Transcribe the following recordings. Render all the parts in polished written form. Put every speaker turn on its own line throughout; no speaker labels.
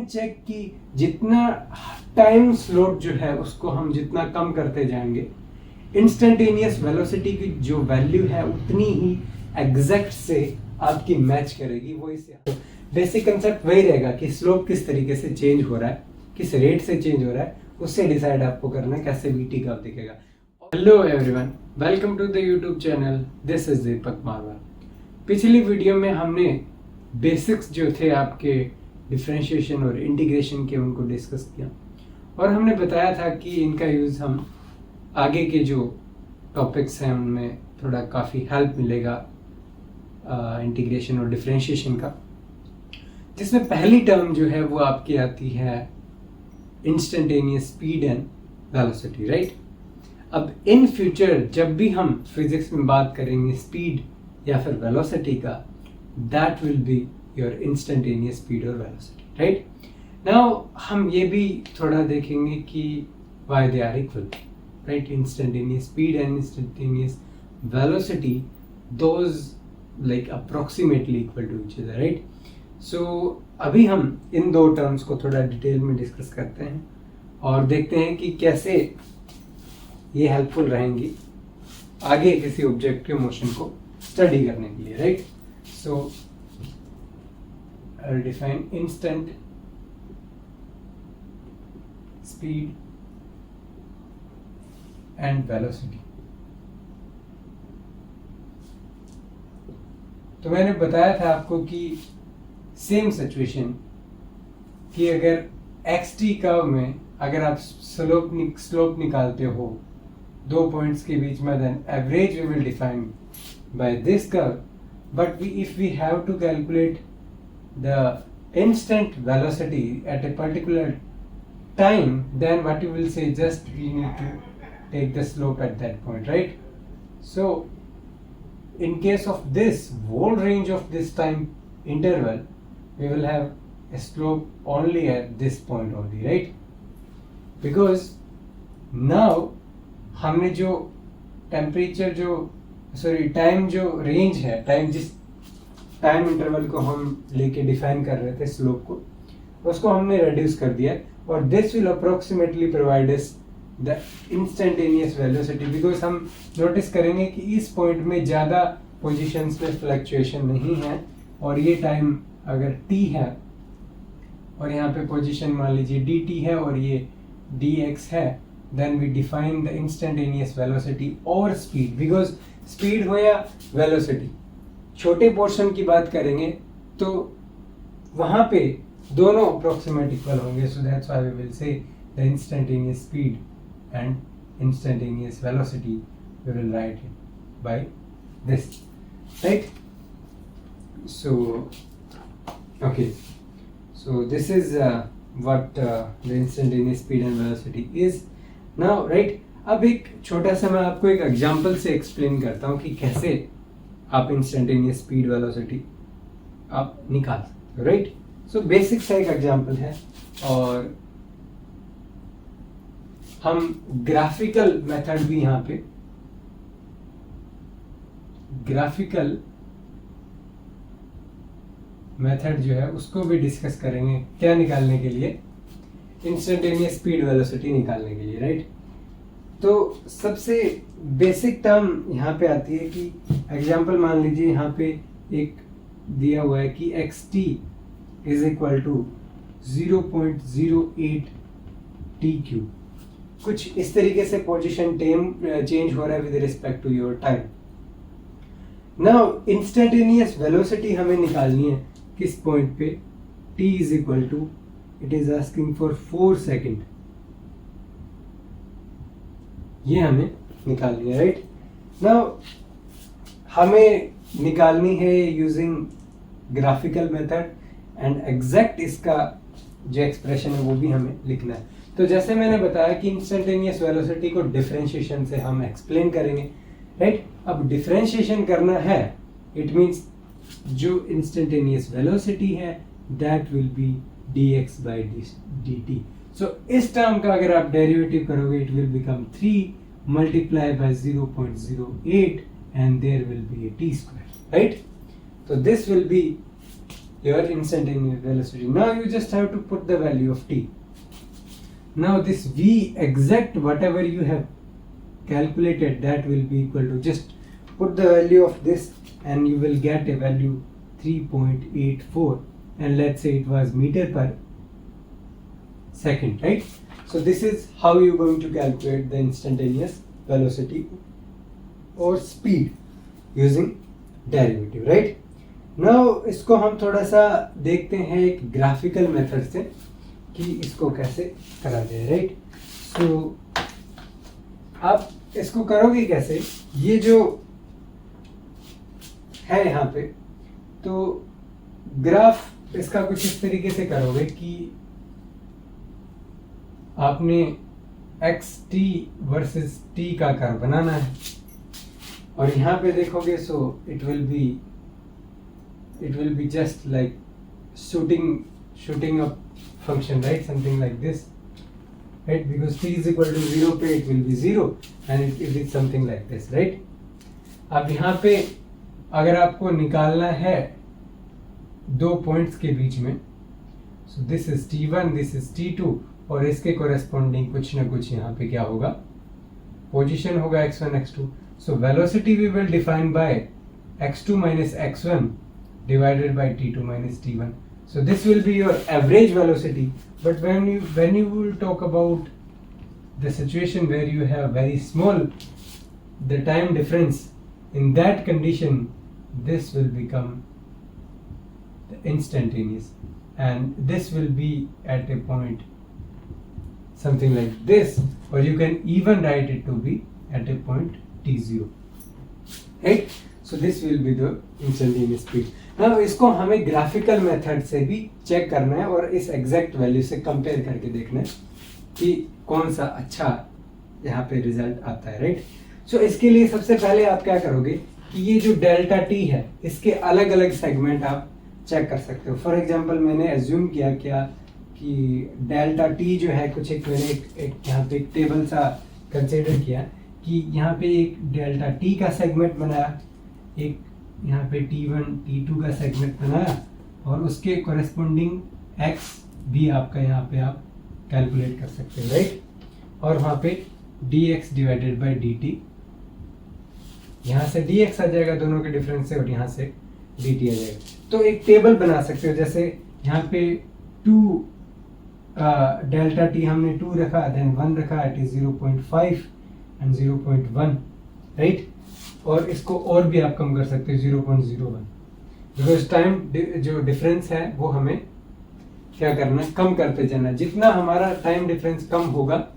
Check कि जितना time slot जो है उसको हम जितना कम करते जाएंगे, इंस्टेंटेनियस वेलोसिटी की जो वैल्यू है उतनी ही एग्जैक्ट से आपकी मैच करेगी। वो इसे बेसिक कंसेप्ट वही रहेगा कि स्लोप किस तरीके से चेंज हो रहा है, किस रेट से चेंज हो रहा है, उससे डिसाइड आपको करना है कैसे वीटी का दिखेगा। Hello everyone, welcome to the YouTube channel, this is Deepak Marwal. पिछली वीडियो में हमने बेसिक्स जो थे आपके डिफरेंशिएशन और इंटीग्रेशन के उनको डिस्कस किया और हमने बताया था कि इनका यूज़ हम आगे के जो टॉपिक्स हैं उनमें थोड़ा काफ़ी हेल्प मिलेगा इंटीग्रेशन और डिफरेंशिएशन का, जिसमें पहली टर्म जो है वो आपकी आती है instantaneous speed and velocity, right. अब इन फ्यूचर जब भी हम फिजिक्स में बात करेंगे स्पीड या फिर वेलोसिटी का, that will be your instantaneous speed और वेलोसिटी, राइट। नाउ हम ये भी थोड़ा देखेंगे कि why they are equal, right. Instantaneous speed and instantaneous velocity, those like approximately equal to each other, right. So अभी हम इन दो टर्म्स को थोड़ा डिटेल में डिस्कस करते हैं और देखते हैं कि कैसे ये हेल्पफुल रहेंगी आगे किसी ऑब्जेक्ट के मोशन को स्टडी करने के लिए, right. So I will define instant speed and velocity. तो मैंने बताया था आपको कि सेम सिचुएशन कि अगर xt कर्व में अगर आप स्लोप निकालते हो दो पॉइंट्स के बीच में, then average we will define by this curve. But if we have to calculate the instant velocity at a particular time, then what you will say just we need to take the slope at that point, right. So in case of this whole range of this time interval, we will have a slope only at this point only, right? Because now हमने जो temperature time जो range है, time जिस time interval को हम लेके define कर रहे थे स्लोप को, उसको हमने रिड्यूस कर दिया और this will approximately provide us the instantaneous velocity. Because हम नोटिस करेंगे कि इस पॉइंट में ज़्यादा पोजीशंस में फ्लक्चुएशन नहीं है और ये टाइम अगर t है और यहाँ पे पोजीशन मान लीजिए dt है और ये dx है, then we define the instantaneous velocity और स्पीड। बिकॉज स्पीड हो या वेलोसिटी, छोटे पोर्शन की बात करेंगे तो वहाँ पे दोनों अप्रोक्सीमेट इक्वल होंगे। So that's why we will say the instantaneous speed and instantaneous velocity, we will write it by this, right? So okay, so this is what the instantaneous speed and velocity is now, right? अब एक छोटा सा मैं आपको एक example से explain करता हूँ कि कैसे आप इंस्टेंटेनियस स्पीड वेलोसिटी आप निकाल सकते हो, राइट। सो बेसिक सा एक एग्जांपल है और हम ग्राफिकल मेथड भी यहाँ पे ग्राफिकल मेथड जो है उसको भी डिस्कस करेंगे, क्या निकालने के लिए, इंस्टेंटेनियस स्पीड वेलोसिटी निकालने के लिए, राइट। तो सबसे बेसिक टर्म यहाँ पे आती है कि एग्जांपल मान लीजिए यहाँ पे एक दिया हुआ है कि xt is equal to 0.08 t³। कुछ इस तरीके से पोजीशन चेंज हो रहा है with respect to your time. Now instantaneous velocity हमें निकालनी है किस पॉइंट पे, t is equal to, it is asking for 4 second, ये हमें निकालनी है, राइट। नाउ हमें निकालनी है using graphical method and exact इसका जो एक्सप्रेशन है वो भी हमें लिखना है। तो जैसे मैंने बताया कि इंस्टेंटेनियस वेलोसिटी को डिफरेंशिएशन से हम एक्सप्लेन करेंगे, राइट। अब डिफरेंशिएशन करना है, इट मींस जो इंस्टेंटेनियस वेलोसिटी है that will be dx by dt। So इस टर्म का अगर आप डेरिवेटिव करोगे it will become 3 multiply by 0.08 and there will be a t square, right. तो this will be your instantaneous velocity. Now you just have to put the value of t. Now this v exact whatever you have calculated, that will be equal to, just put the value of this and you will get a value 3.84, and let's say it was meter per second, right? So this is how you're going to calculate the instantaneous velocity or speed using derivative, right? Now इसको हम थोड़ा सा देखते हैं एक graphical method से कि इसको कैसे करा जाए, राइट? सो आप इसको करोगे कैसे, ये जो है यहाँ पे, तो ग्राफ इसका कुछ इस तरीके से करोगे कि आपने एक्स टी वर्सेस टी का कर्व बनाना है, और यहाँ पे देखोगे so it will be just like shooting up function, right? Something like this, right? Because t is equal to 0 पे it will be 0 and it is something like this, right? अब यहाँ पे अगर आपको निकालना है दो पॉइंट्स के बीच में, so this is t1, this is t2, और इसके कोरेस्पॉन्डिंग कुछ ना कुछ यहाँ पे क्या होगा, पोजीशन होगा x1 x2. So velocity we will define by x2 minus x1 divided by t2 minus t1. So this will be your average velocity. But when you will talk about the situation where you have very small the time difference, in that condition this will become instantaneous, and this will be at a point something like this, or you can even write it to be at a point t0, right? So this will be the instantaneous speed. Now इसको हमें graphical method से भी check करना है और इस exact value से compare करके देखना है कि कौन सा अच्छा यहाँ पे रिजल्ट आता है, राइट? सो इसके लिए सबसे पहले आप क्या करोगे कि ये जो डेल्टा टी है इसके अलग अलग सेगमेंट आप चेक कर सकते हो. फॉर एग्जांपल मैंने एज्यूम किया क्या कि डेल्टा टी जो है कुछ एक मैंने एक यहाँ पे एक टेबल सा कंसिडर किया कि यहाँ पे एक डेल्टा टी का सेगमेंट बनाया, एक यहाँ पे T1 T2 का सेगमेंट बनाया, और उसके कोरेस्पोंडिंग x भी आपका यहाँ पे आप कैलकुलेट कर सकते हैं, राइट? और वहाँ पे dx डिवाइडेड बाय dt, यहाँ से dx आ जाएगा दोनों के डिफरेंस से, और यहाँ से dt आ जाएगा. तो एक टेबल बना सकते हो, जैसे यहाँ पे 2 डेल्टा टी हमने 2 रखा, देन 1 रखा, इट इज 0.5 एंड 0.1, राइट? और इसको और भी आप कम कर सकते हो 0.01, बिकॉज टाइम जो डिफरेंस है वो हमें क्या करना है, कम करते जाना. जितना हमारा टाइम डिफरेंस कम होगा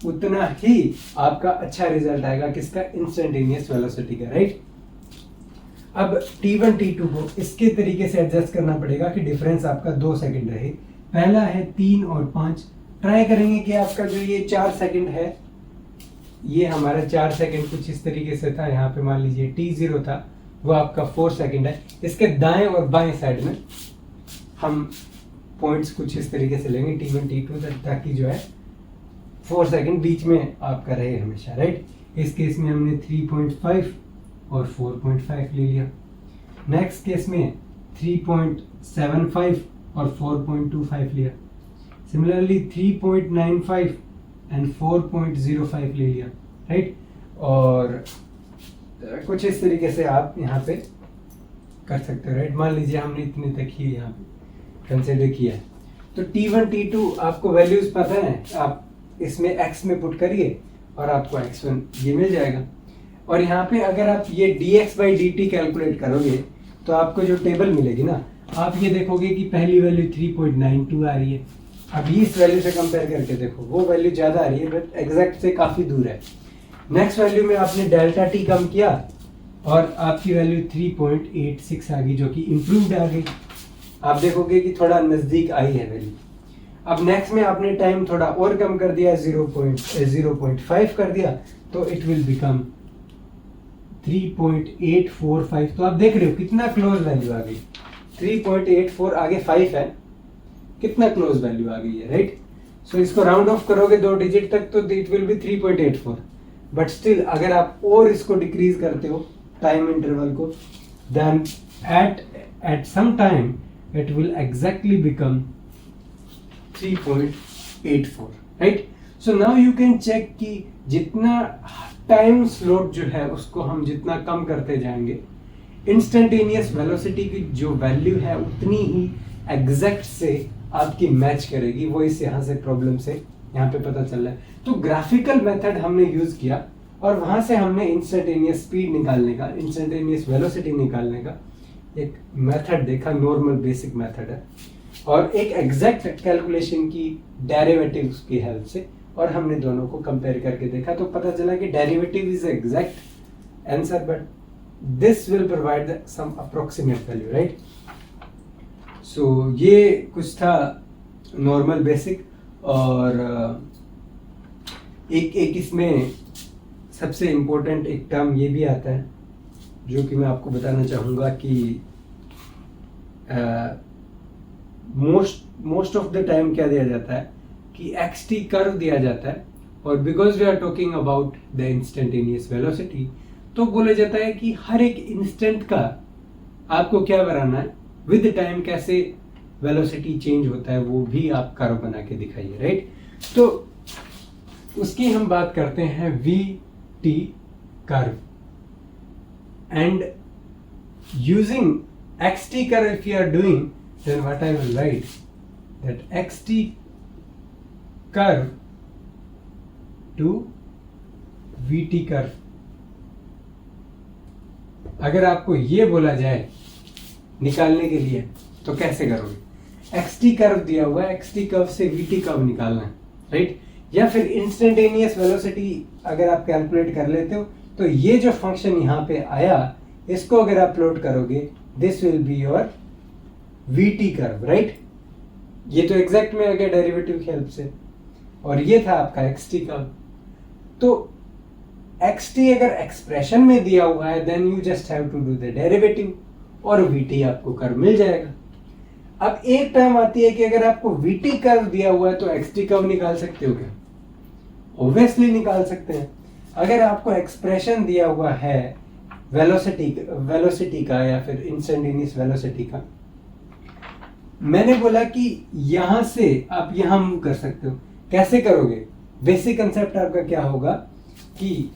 उतना ही आपका अच्छा रिजल्ट आएगा किसका, इंस्टेंटेनियस वेलोसिटी का, राइट? अब T1 T2 को इसके तरीके से एडजस्ट करना पड़ेगा कि डिफरेंस आपका 2 सेकंड रहे. पहला है 3 और 5. ट्राई करेंगे कि आपका जो ये 4 सेकंड है, ये हमारा 4 सेकंड कुछ इस तरीके से था. यहाँ पे मान लीजिए T0 था, वो आपका 4 सेकंड है. इसके दाएं और बाएं साइड में हम पॉइंट्स कुछ इस तरीके से लेंगे T1 T2 ताकि जो है 4 सेकंड बीच में आपका रहे हमेशा, राइट? इस केस में हमने 3.5 और 4.5 ले लिया. नेक्स्ट केस में 3.75 और 4.25 लिया. सिमिलरली 3.95 एंड 4.05 ले लिया, राइट? और कुछ इस तरीके से आप यहाँ पे कर सकते हो, राइट? मान लीजिए हमने इतने तक ही यहाँ पे कंसिडर किया है. तो T1 T2 आपको वैल्यूज पता है, आप इसमें x में पुट करिए और आपको x1 ये मिल जाएगा. और यहाँ पे अगर आप ये dx by dt कैलकुलेट करोगे तो आपको जो टेबल मिलेगी ना, आप ये देखोगे कि पहली वैल्यू 3.92 आ रही है. अब इस वैल्यू से कंपेयर करके देखो, वो वैल्यू ज़्यादा आ रही है बट एग्जैक्ट से काफ़ी दूर है. नेक्स्ट वैल्यू में आपने डेल्टा टी कम किया और आपकी वैल्यू 3.86 आ गई, जो कि इम्प्रूव्ड आ गई. आप देखोगे कि थोड़ा नज़दीक आई है वैल्यू. अब नेक्स्ट में आपने टाइम थोड़ा और कम कर दिया, 0.5 कर दिया, तो इट विल बिकम 3.845. तो आप देख रहे हो कितना क्लोज वैल्यू आ गई. 3.84 आगे 5 है, कितना क्लोज वैल्यू आ गई है, राइट? सो इसको राउंड ऑफ करोगे 2 डिजिट तक तो it will be 3.84. But still अगर आप और इसको डिक्रीज करते हो टाइम इंटरवल को, then at some time it will exactly become 3.84, right? So now you can check कि जितना टाइम स्लोप जो है उसको हम जितना कम करते जाएंगे, इंस्टेंटेनियस वेलोसिटी की जो वैल्यू है उतनी ही एग्जैक्ट से आपकी मैच करेगी। वो इस यहाँ से प्रॉब्लम से यहाँ पे पता चल रहा है। तो ग्राफिकल मेथड हमने यूज किया और वहां से हमने इंस्टेंटेनियस स्पीड निकालने का, इंस्टेंटेनियस वेलोसिटी निकालने का एक मेथड देखा, नॉर्मल बेसिक मेथड है, और एक एग्जैक्ट कैलकुलेशन की डेरिवेटिव्स की हेल्प से, और हमने दोनों को कंपेयर करके देखा तो पता चला कि derivative is exact answer but this will provide some approximate value, right? So ये कुछ था नॉर्मल बेसिक। और एक इसमें सबसे इम्पोर्टेंट एक टर्म ये भी आता है जो कि मैं आपको बताना चाहूँगा कि मोस्ट ऑफ द टाइम क्या दिया जाता है कि एक्स टी कर्व दिया जाता है, और because we are talking about the instantaneous velocity तो बोला जाता है कि हर एक इंस्टेंट का आपको क्या बनाना है, विद टाइम कैसे वेलोसिटी चेंज होता है वो भी आप कर्व बना के दिखाइए, राइट? तो उसकी हम बात करते हैं V T curve, and using X T curve if you are doing, then what I will write that xt curve to vt curve। अगर आपको ये बोला जाए निकालने के लिए तो कैसे करोगे? xt कर्व दिया हुआ है, xt कर्व से vt कर्व निकालना है, राइट? या फिर इंस्टेंटेनियस वेलोसिटी अगर आप कैलकुलेट कर लेते हो तो ये जो फंक्शन यहाँ पे आया इसको अगर आप प्लॉट करोगे, this will be your VT curve, right? ये तो एग्जैक्ट में आ गया डेरिवेटिव की हेल्प से, और ये था आपका XT कर्व। तो XT अगर एक्सप्रेशन में दिया हुआ है then you just have to do the derivative और VT आपको कर्व मिल जाएगा। अब एक टर्म आती है कि अगर आपको VT कर्व दिया हुआ है तो XT कर्व निकाल सकते हो क्या? ऑब्वियसली निकाल सकते हैं। अगर आपको एक्सप्रेशन दिया हुआ है वेलोसिटी का या फिर इंस्टेंटेनियस वेलोसिटी का, मैंने बोला कि यहां से आप यहां मूव कर सकते हो। कैसे करोगे? बेसिक कंसेप्ट आपका क्या होगा कि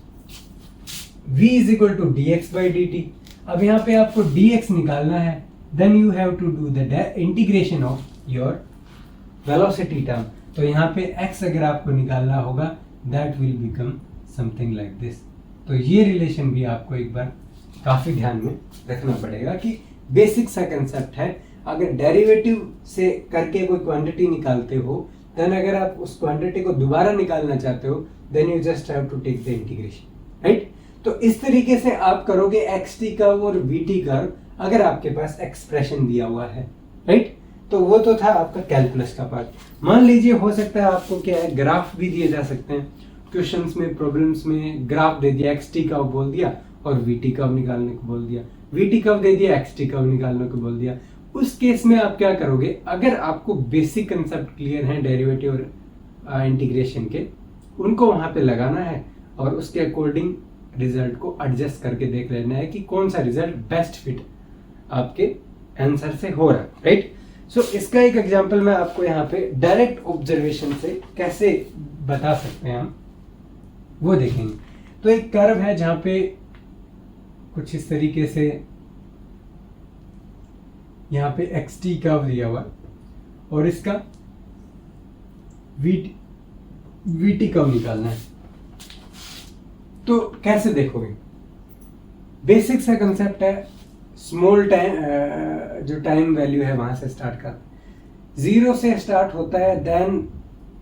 v is equal to D X by D T. अब यहाँ पे आपको dx निकालना है, then you have to do the integration of your velocity term. तो यहाँ पे x अगर आपको निकालना होगा that will become something like this. तो ये रिलेशन भी आपको एक बार काफी ध्यान में रखना पड़ेगा कि बेसिक सा कंसेप्ट है। अगर डेरिवेटिव से करके कोई क्वांटिटी निकालते हो देन अगर आप उस क्वांटिटी को दोबारा निकालना चाहते हो then you just have to take the integration, right? तो इस तरीके से आप करोगे XT कर्व और VT कर्व अगर आपके पास एक्सप्रेशन दिया हुआ है, राइट? तो वो तो था आपका कैलकुलस का पार्ट। मान लीजिए हो सकता है आपको क्या है, ग्राफ भी दिए जा सकते हैं क्वेश्चंस में, प्रॉब्लम्स में ग्राफ दे दिया, XT कर्व बोल दिया और VT कर्व निकालने को बोल दिया, VT कर्व दे दिया, XT कर्व निकालने को बोल दिया। उस केस में आप क्या करोगे? अगर आपको बेसिक कंसेप्ट क्लियर है डेरिवेटिव और इंटीग्रेशन के, उनको वहां पे लगाना है और उसके अकॉर्डिंग रिजल्ट को एडजस्ट करके देख लेना है कि कौन सा रिजल्ट बेस्ट फिट आपके आंसर से हो रहा है, राइट? सो इसका एक एग्जांपल मैं आपको यहाँ पे डायरेक्ट ऑब्जर्वेशन से कैसे बता सकते हैं हम वो देखेंगे। तो एक कर्व है जहां पे कुछ इस तरीके से यहाँ पे XT कर्व दिया हुआ और इसका VT कर्व निकालना है। तो कैसे देखोगे? बेसिक सा कंसेप्ट है, स्मॉल टाइम जो टाइम वैल्यू है वहां से स्टार्ट कर, 0 से स्टार्ट होता है, देन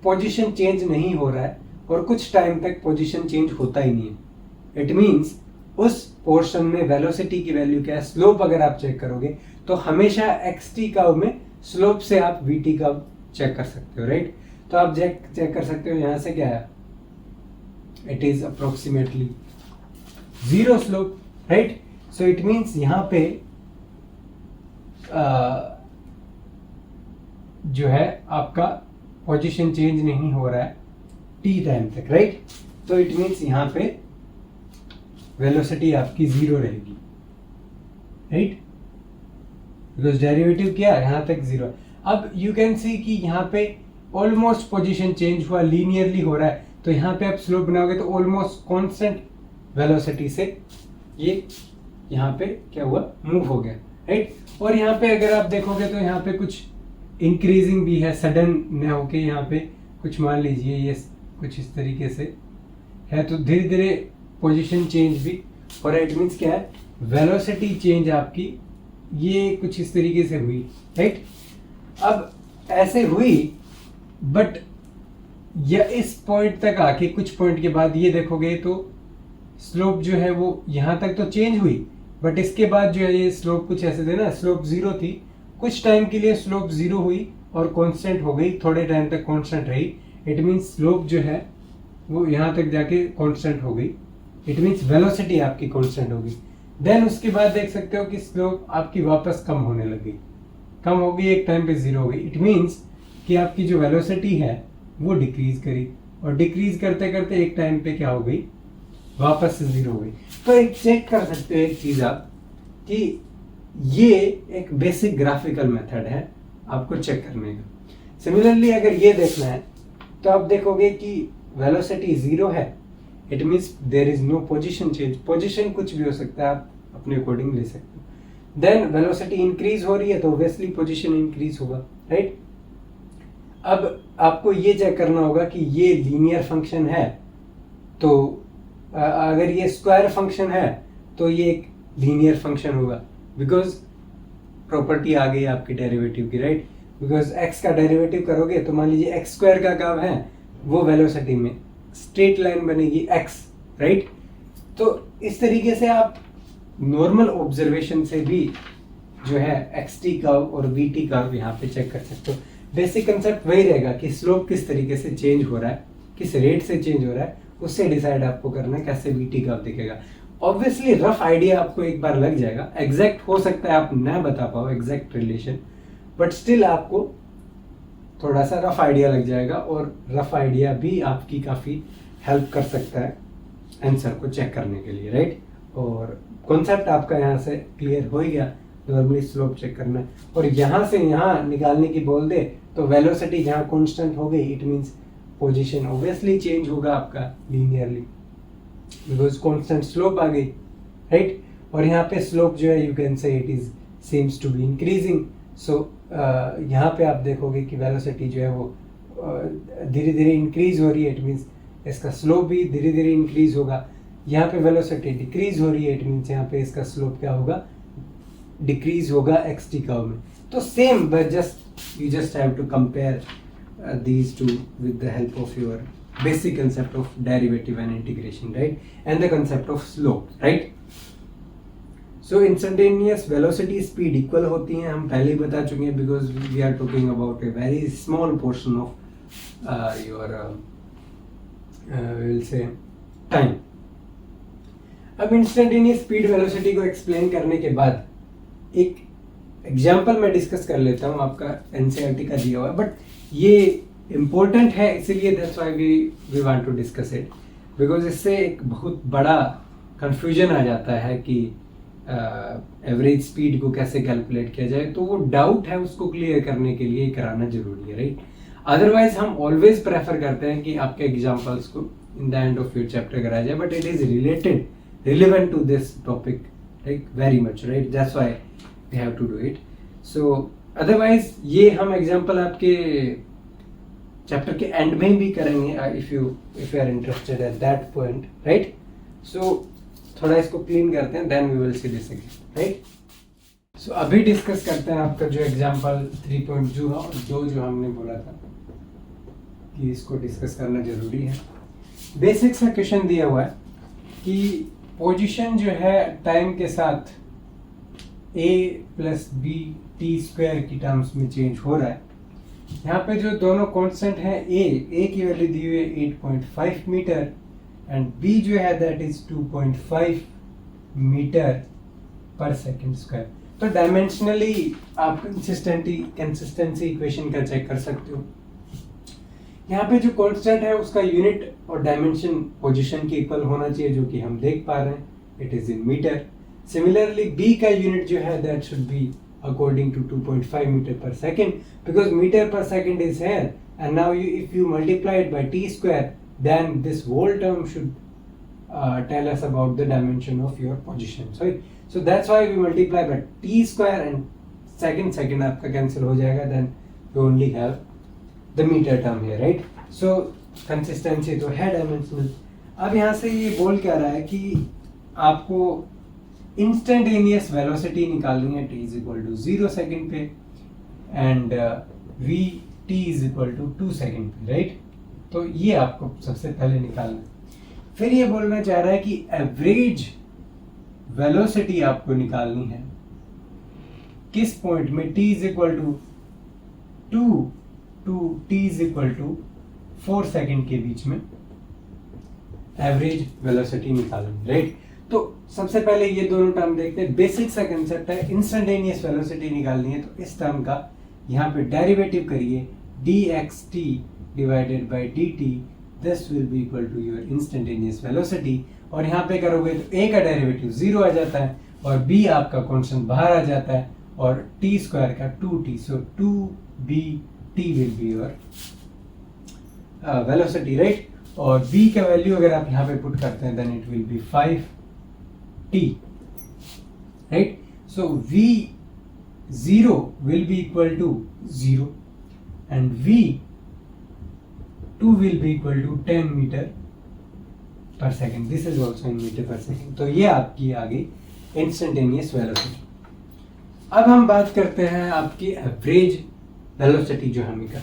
पोजीशन चेंज नहीं हो रहा है और कुछ टाइम तक पोजीशन चेंज होता ही नहीं है। इट मींस उस पोर्शन में वेलोसिटी की वैल्यू क्या है, स्लोप अगर आप चेक करोगे तो हमेशा XT कर्व में स्लोप से आप VT कर्व चेक कर सकते हो, राइट? तो आप चेक कर सकते हो यहां से क्या है, it is approximately 0 slope, right? So it means यहां पे जो है आपका पोजीशन चेंज नहीं हो रहा है t टाइम तक, राइट? तो इट मींस यहां पे वेलोसिटी आपकी 0 रहेगी, राइट? बिकॉज डेरिवेटिव क्या है, यहाँ तक 0 है। अब यू कैन सी कि यहाँ पे ऑलमोस्ट पोजीशन चेंज हुआ, लीनियरली हो रहा है, तो यहाँ पे आप स्लोप बनाओगे तो ऑलमोस्ट कांस्टेंट वेलोसिटी से ये यहाँ पे क्या हुआ, मूव हो गया, राइट। और यहाँ पे अगर आप देखोगे तो यहाँ पे कुछ इंक्रीजिंग भी है, सडन न होके यहाँ पे कुछ मान लीजिए ये कुछ इस तरीके से है, तो धीरे धीरे पोजीशन चेंज भी हो रहा है। इट मीन्स क्या है, वेलोसिटी चेंज आपकी ये कुछ इस तरीके से हुई, राइट। अब ऐसे हुई, बट या इस पॉइंट तक आके कुछ पॉइंट के बाद ये देखोगे तो स्लोप जो है वो यहाँ तक तो चेंज हुई, बट इसके बाद जो है ये स्लोप कुछ ऐसे थे ना, स्लोप 0 थी, कुछ टाइम के लिए स्लोप 0 हुई और कांस्टेंट हो गई, थोड़े टाइम तक कांस्टेंट रही। इट मीन्स स्लोप जो है वो यहाँ तक जाके कांस्टेंट हो गई, इट मीन्स वेलोसिटी आपकी कांस्टेंट हो गई। देन उसके बाद देख सकते हो कि स्लोप आपकी वापस कम होने लगी, कम हो गई, एक टाइम पे 0 हो गई। इट मीन्स कि आपकी जो वेलोसिटी है वो डिक्रीज करी, और डिक्रीज करते करते एक टाइम पे क्या हो गई, वापस से 0 हो गई। तो एक चेक कर सकते हो एक चीज आप कि ये एक बेसिक ग्राफिकल मेथड है आपको चेक करने का। सिमिलरली अगर ये देखना है तो आप देखोगे कि वेलोसिटी 0 है, it means there is no position change, position कुछ भी हो सकता है, आप अपने अकॉर्डिंग ले सकते हो। देन वेलोसिटी इंक्रीज हो रही है तो ऑब्वियसली पोजीशन इंक्रीज होगा, राइट। अब आपको ये चेक करना होगा कि ये लीनियर फंक्शन है, तो अगर ये स्क्वायर फंक्शन है तो ये एक लीनियर फंक्शन होगा, बिकॉज प्रॉपर्टी आ गई आपकी डेरिवेटिव की, राइट। बिकॉज x का डेरिवेटिव करोगे तो मान लीजिए x स्क्वायर का कर्व है, वो वेलोसिटी में स्ट्रेट लाइन बनेगी x, राइट। तो इस तरीके से आप नॉर्मल ऑब्जर्वेशन से भी जो है xt कर्व और vt कर्व यहाँ पे चेक कर सकते हो। बेसिक कंसेप्ट वही रहेगा कि स्लोप किस तरीके से चेंज हो रहा है, किस रेट से चेंज हो रहा है, उससे डिसाइड आपको करना है कैसे vt कर्व दिखेगा। ऑब्वियसली रफ आइडिया आपको एक बार लग जाएगा, एग्जैक्ट हो सकता है आप ना बता पाओ एग्जैक्ट रिलेशन, बट स्टिल आपको थोड़ा सा रफ आइडिया लग जाएगा, और रफ आइडिया भी आपकी काफ़ी हेल्प कर सकता है आंसर को चेक करने के लिए, राइट। और कॉन्सेप्ट आपका यहाँ से क्लियर हो ही गया, नॉर्मली स्लोप चेक करना है, और यहाँ से यहाँ निकालने की बोल दे तो वेलोसिटी जहाँ कांस्टेंट हो गई, it means position obviously change होगा आपका लीनियरली, बिकॉज कांस्टेंट स्लोप आ गई, राइट। और यहाँ पे स्लोप जो है you can say it is seems to be increasing, so यहाँ पे आप देखोगे कि वेलोसिटी जो है वो धीरे धीरे इंक्रीज हो रही है, इट मीन्स इसका स्लोप भी धीरे धीरे इंक्रीज होगा। यहाँ पे वेलोसिटी डिक्रीज हो रही है, इट मीन्स यहाँ पे इसका स्लोप क्या होगा, डिक्रीज होगा xt कर्व में। तो same, but just you just have to compare these two with the help of your basic concept of derivative and integration, right, and the concept of slope, right. So instantaneous velocity speed equal होती हैं, हम पहले ही बता चुके हैं, because we are talking about a very small portion of your we'll say time. अब instantaneous speed velocity को explain करने के बाद एक एग्जाम्पल मैं डिस्कस कर लेता हूँ, आपका एनसीईआरटी का दिया हुआ है, बट ये इम्पोर्टेंट है इसीलिए that's why we want to discuss it, because इससे एक बहुत बड़ा कंफ्यूजन आ जाता है कि एवरेज स्पीड को कैसे कैलकुलेट किया जाए, तो वो डाउट है उसको क्लियर करने के लिए कराना जरूरी है, राइट। अदरवाइज हम ऑलवेज प्रेफर करते हैं कि आपके एग्जाम्पल्स को in the end of your chapter कराया जाए, but it is relevant to this topic like very much, right, that's why we have to do it. So otherwise ये हम एग्जाम्पल आपके चैप्टर के एंड में भी करेंगे, if you are interested at that point, right. So थोड़ा इसको clean करते हैं, then we will see this again, right. So अभी डिस्कस करते हैं आपका जो एग्जाम्पल 3.2 जो हमने बोला था कि इसको डिस्कस करना जरूरी है। बेसिक सा क्वेश्चन दिया हुआ है कि पोजीशन जो है टाइम के साथ a plus B T square की टर्म्स में चेंज हो रहा है। यहाँ पे जो दोनों कांस्टेंट है, a की वैल्यू दी हुई है 8.5 मीटर एंड b जो है दैट इज 2.5 मीटर पर सेकंड स्क्वायर। तो डायमेंशनली आप कंसिस्टेंसी इक्वेशन का चेक कर सकते हो। यहाँ पे जो कांस्टेंट है उसका यूनिट और डायमेंशन पोजीशन के इक्वल होना चाहिए, जो कि हम देख पा रहे हैं, it is in meter. Similarly b का यूनिट जो है that should be according to 2.5 meter per second, because meter per second is here, and now if you multiply it by t square, then this whole term should tell us about the dimension of your position. So that's why we multiply by t square, and second आपका cancel हो जाएगा, then you only have the meter term here, right? So consistency तो है dimensional. अब यहाँ से ये बोल क्या रहा है कि आपको इंस्टेंटेनियस वेलोसिटी निकालनी है t is equal to 0 second पे and v t is equal to 2 second पे, राइट? तो ये आपको सबसे पहले निकालना है। फिर ये बोलना चाह रहा है कि एवरेज वेलोसिटी आपको निकालनी है किस पॉइंट में, t is equal to 2 to t is equal to 4 second के बीच में एवरेज वेलोसिटी निकालनी, राइट? तो सबसे पहले ये दोनों टर्म देखते हैं। बेसिक सा कंसेप्ट है, इंस्टेंटेनियस वेलोसिटी निकालनी है, तो इस टर्म का यहाँ पे डेरिवेटिव करिए, dxt divided by dt, this will be equal to your instantaneous velocity. और यहाँ पे करोगे तो a का डेरिवेटिव 0 आ जाता है और b आपका कांस्टेंट बाहर आ जाता है और t स्क्वायर का 2t, so 2bt will be your velocity, right? और b का वैल्यू अगर आप यहाँ पे पुट करते हैं then it will be 5t, right? So v0 will be equal to 0 and v2 will be equal to 10 meter per second. This is also in meter per second. तो ये आपकी आ गई इंस्टेंटेनियस वेलोसिटी। अब हम बात करते हैं आपकी एवरेज वेलोसिटी जो हमें कर।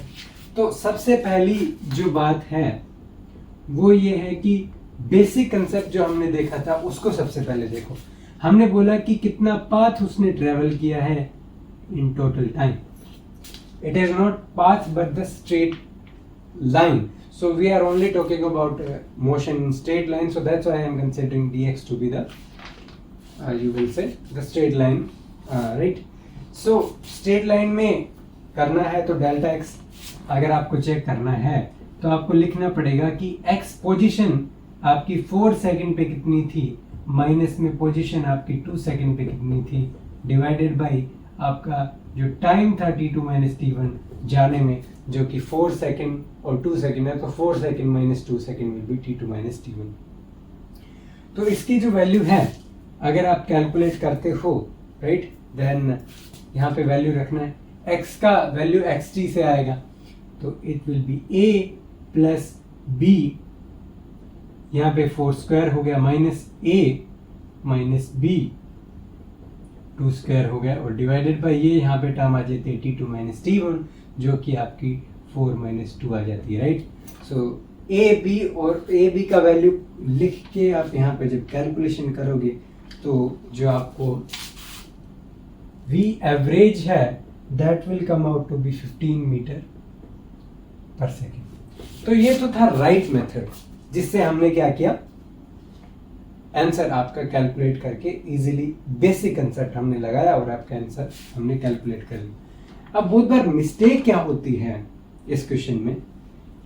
तो सबसे पहली जो बात है वो ये है कि बेसिक कंसेप्ट जो हमने देखा था उसको सबसे पहले देखो। हमने बोला कि कितना पाथ उसने ट्रेवल किया है in total time. It is not path but the straight line, so we are only talking about motion in straight line, so that's why I am considering dx to be the you will say the straight line, right? So straight line में करना है तो delta x अगर आपको check करना है तो आपको लिखना पड़ेगा कि x पोजीशन आपकी 4 सेकंड पे कितनी थी, माइनस में पोजीशन आपकी 2 सेकंड पे कितनी थी, डिवाइडेड बाय आपका जो टाइम था t2 माइनस t1 जाने में, जो कि 4 सेकंड और 2 सेकंड है, तो 4 second minus 2 second will be t2 minus t1। तो इसकी जो वैल्यू है अगर आप कैलकुलेट करते हो, राइट, देन यहाँ पे वैल्यू रखना है। x का वैल्यू xt से आएगा तो it will be a plus b, यहाँ पे 4 स्क्वायर हो गया, minus a minus b 2 square हो गया, और डिवाइडेड बाय ये यहाँ पे टर्म आ जाती है t2 माइनस t1 जो कि आपकी 4 माइनस 2 आ जाती है, राइट? सो a b और a b का वैल्यू लिख के आप यहाँ पे जब कैलकुलेशन करोगे तो जो आपको v एवरेज है that will come out to be 15 meter per second. तो ये तो था राइट मेथड जिससे हमने क्या किया, आंसर आपका कैलकुलेट करके इजीली बेसिक कंसेप्ट हमने लगाया और आपका आंसर हमने कैलकुलेट कर लिया। अब बहुत बार मिस्टेक क्या होती है इस क्वेश्चन में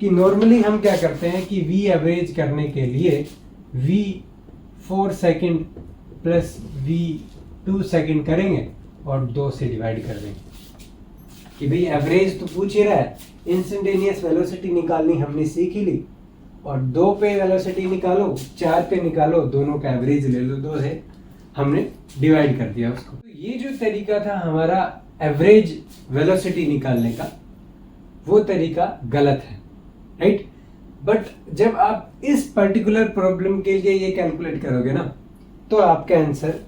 कि नॉर्मली हम क्या करते हैं कि v एवरेज करने के लिए v 4 second plus v 2 second करेंगे और 2 से डिवाइड कर देंगे कि भाई एवरेज तो पूछ ही रहा है, इंस्टेंटेनियस वेलोसिटी निकालनी हमने सीख ही ली, और 2 पे वेलोसिटी निकालो, 4 पे निकालो, दोनों का एवरेज ले लो, 2 से हमने डिवाइड कर दिया उसको। तो ये जो तरीका था हमारा एवरेज वेलोसिटी निकालने का, वो तरीका गलत है, राइट? बट जब आप इस पर्टिकुलर प्रॉब्लम के लिए ये कैलकुलेट करोगे ना तो आपका आंसर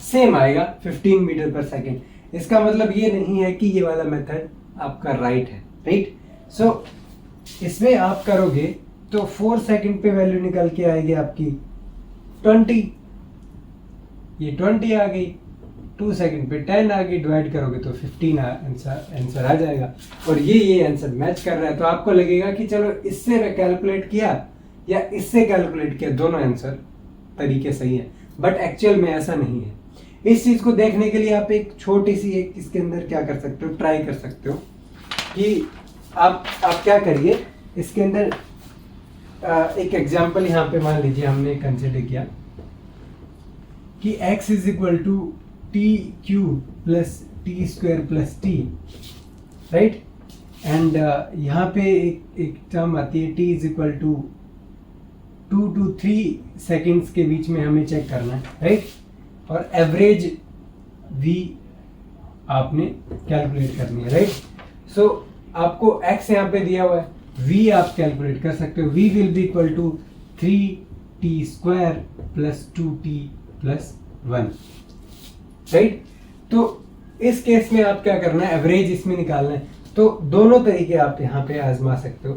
सेम आएगा 15 मीटर पर सेकेंड। इसका मतलब ये नहीं है कि ये वाला मेथड आपका राइट है, राइट? सो इसमें आप करोगे तो 4 सेकंड पे वैल्यू निकल के आएगी आपकी 20, ये 20 आ गई, 2 सेकंड पे 10 आ गई, डिवाइड करोगे तो 15 आंसर आ जाएगा, और ये आंसर मैच कर रहा है। तो आपको लगेगा कि चलो इससे कैलकुलेट किया या इससे कैलकुलेट किया, दोनों आंसर तरीके सही है, बट एक्चुअल में ऐसा नहीं है। इस चीज को देखने के लिए आप एक छोटी सी एक इसके अंदर क्या कर सकते हो, ट्राई कर सकते हो कि आप क्या करिए, इसके अंदर एक एग्जांपल यहाँ पे मान लीजिए हमने कंसिडर किया कि x is equal to T cube plus T square plus T, right. And यहाँ पे एक टर्म आती है T is equal to 2 to 3 seconds के बीच में हमें चेक करना है, राइट। और एवरेज v आपने कैलकुलेट करनी है, राइट। सो आपको x यहाँ पे दिया हुआ है, v आप कैलकुलेट कर सकते हो। v will be equal to 3t स्क्वायर प्लस 2t प्लस 1, राइट। तो इस केस में आप क्या करना है, एवरेज इसमें निकालना है। तो दोनों तरीके आप यहाँ पे आजमा सकते हो।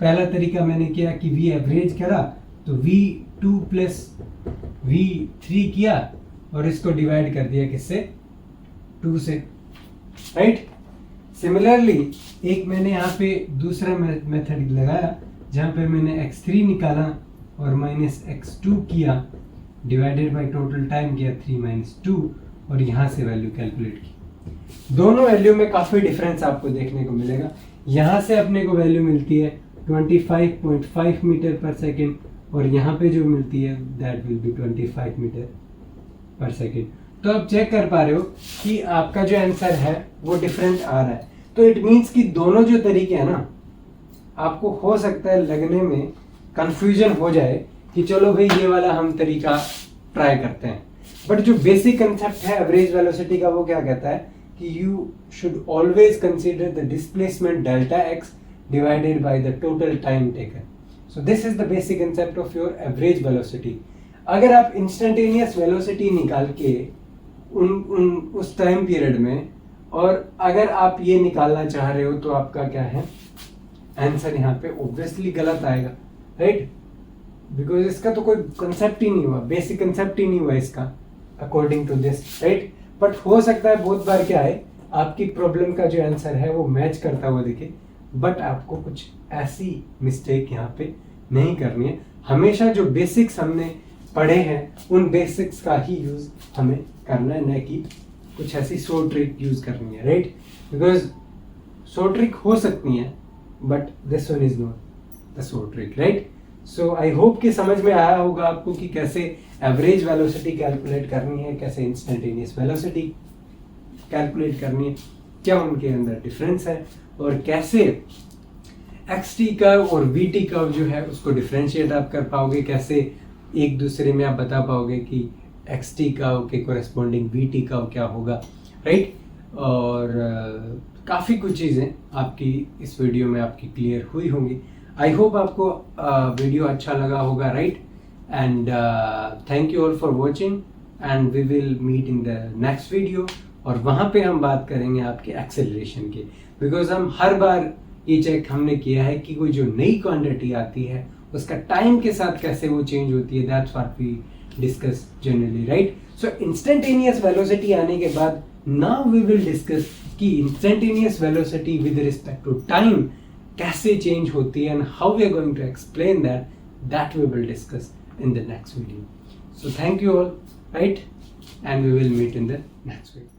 पहला तरीका मैंने किया कि v एवरेज करा, तो v2 प्लस v3 किया और इसको डिवाइड कर दिया किससे, 2 से, राइट। सिमिलरली एक मैंने यहाँ पे दूसरा मेथड लगाया जहाँ पे मैंने x3 निकाला और माइनस x2 किया, डिवाइडेड बाय टोटल टाइम किया 3 - 2 और यहाँ से वैल्यू कैलकुलेट की। दोनों वैल्यू में काफ़ी डिफरेंस आपको देखने को मिलेगा। यहाँ से अपने को वैल्यू मिलती है 25.5 मीटर पर सेकेंड और यहाँ पे जो मिलती है that will B 25 metre per second. तो आप चेक कर पा रहे हो कि आपका जो आंसर है वो डिफरेंट आ रहा है। तो इट मीन्स कि दोनों जो तरीके हैं ना, आपको हो सकता है लगने में कंफ्यूजन हो जाए कि चलो भाई ये वाला हम तरीका ट्राई करते हैं, बट जो बेसिक कंसेप्ट है एवरेज वेलोसिटी का वो क्या कहता है कि you should always consider the displacement delta x divided by the total time taken. So this is the basic concept of your average velocity. अगर आप इंस्टेंटेनियस वेलोसिटी निकाल के उस टाइम पीरियड में, और अगर आप ये निकालना चाह रहे हो तो आपका क्या है आंसर यहाँ पे ऑब्वियसली गलत आएगा, राइट। बिकॉज इसका तो कोई कंसेप्ट ही नहीं हुआ, बेसिक कंसेप्ट ही नहीं हुआ इसका according to this, right. But हो सकता है बहुत बार क्या है आपकी प्रॉब्लम का जो आंसर है वो मैच करता हुआ दिखे, बट आपको कुछ ऐसी मिस्टेक यहाँ पे नहीं करनी है। हमेशा जो बेसिक्स हमने पढ़े हैं उन बेसिक्स का ही यूज हमें करना है, न कि कुछ ऐसी सो ट्रिक यूज करनी है, राइट। बिकॉज सो ट्रिक हो सकती है but this one is not the so trick, right. So I hope कि समझ में आया होगा आपको कि कैसे एवरेज वेलोसिटी कैलकुलेट करनी है, कैसे इंस्टेंटेनियस वेलोसिटी कैलकुलेट करनी है, क्या उनके अंदर डिफरेंस है और कैसे एक्स टी कर्व और वी टी कर्व जो है उसको डिफ्रेंशिएट आप कर पाओगे, कैसे एक दूसरे में आप बता पाओगे कि एक्स टी कर्व के कोरेस्पॉन्डिंग वी टी कर्व क्या होगा, राइट। और काफ़ी कुछ चीज़ें आपकी इस वीडियो में आपकी क्लियर हुई होंगी। आई होप आपको वीडियो अच्छा लगा होगा, right. And thank you all for watching and we will meet in the next video. और वहाँ पे हम बात करेंगे आपके एक्सेलरेशन के, बिकॉज हम हर बार ये चेक हमने किया है कि कोई जो नई क्वांटिटी आती है उसका टाइम के साथ कैसे वो चेंज होती है, that's what we discuss generally, right. So instantaneous velocity आने के बाद नाउ वी विल डिस्कस कि instantaneous velocity with respect to time कैसे चेंज होती है and how we are going to explain that we will discuss in the next video. So thank you all, right, and we will meet in the next video.